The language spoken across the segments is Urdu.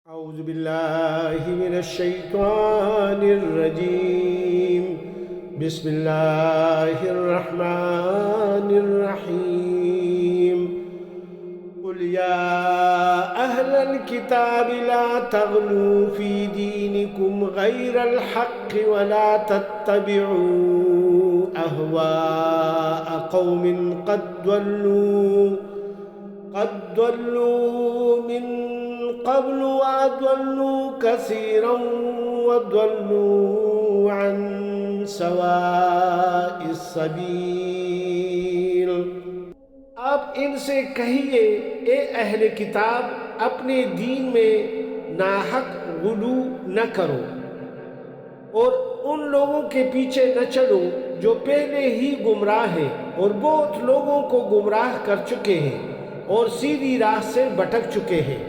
أعوذ بالله من الشيطان الرجيم. بسم الله الرحمن الرحيم. قل يا أهل الكتاب لا تغلوا في دينكم غير الحق ولا تتبعوا أهواء قوم قد ضلوا من قبل وأضلوا كثيرا وضلوا عن سواء السبيل. آپ ان سے کہیے اے اہل کتاب اپنے دین میں ناحق غلو نہ کرو اور ان لوگوں کے پیچھے نہ چلو جو پہلے ہی گمراہ ہیں اور بہت لوگوں کو گمراہ کر چکے ہیں اور سیدھی راہ سے بھٹک چکے ہیں.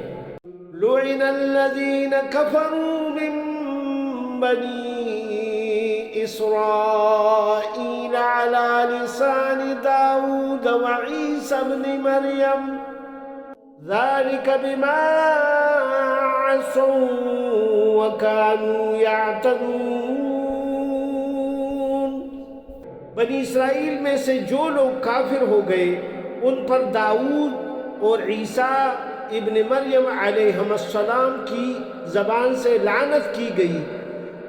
لعن الذين كفروا من بني إسرائيل على لسان داود وعيسى ابن مريم ذلك بما عصوا وكانوا يعتدون. بنی اسرائیل میں سے جو لوگ کافر ہو گئے ان پر داؤد اور عیسیٰ ابن مریم علیہ السلام کی زبان سے لعنت کی گئی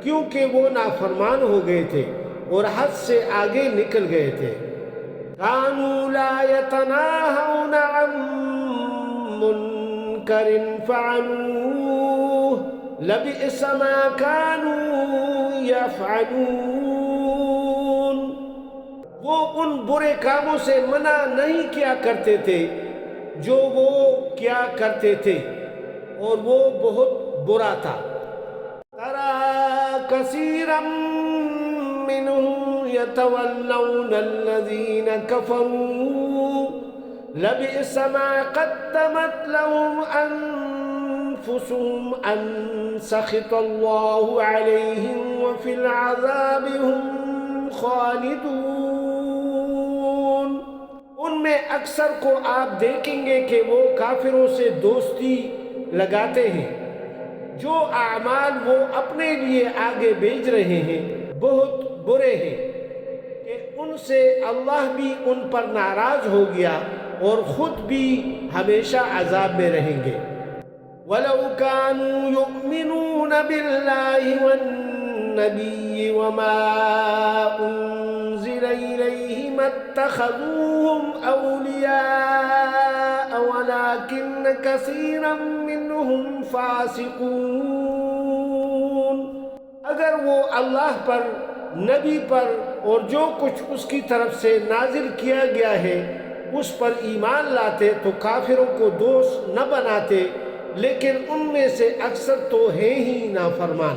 کیونکہ وہ نافرمان ہو گئے تھے اور حد سے آگے نکل گئے تھے. كانوا لا يتناهون عن منكر فعلوه لبئس ما كانوا يفعلون. وہ ان برے کاموں سے منع نہیں کیا کرتے تھے جو وہ کیا کرتے تھے اور وہ بہت برا تھا. ترى كثيرا منهم يتولون الذين كفروا لبئس ما قدمت لهم أنفسهم أن سخط الله عليهم وفي العذاب هم خالدون. ان میں اکثر کو آپ دیکھیں گے کہ وہ کافروں سے دوستی لگاتے ہیں. جو اعمال وہ اپنے لیے آگے بھیج رہے ہیں بہت برے ہیں کہ ان سے اللہ بھی ان پر ناراض ہو گیا اور خود بھی ہمیشہ عذاب میں رہیں گے. وَلَوْ كَانُوا يُؤْمِنُونَ بِاللَّهِ وَالنَّبِيِّ وَمَا أُنزِلَ إِلَيْهِ مَا اتَّخَذُوهُمْ أَوْلِيَاءَ وَلَكِنَّ كَثِيرًا مِّنْهُمْ فَاسِقُونَ. اگر وہ اللہ پر، نبی پر اور جو کچھ اس کی طرف سے نازل کیا گیا ہے اس پر ایمان لاتے تو کافروں کو دوست نہ بناتے، لیکن ان میں سے اکثر تو ہیں ہی نافرمان.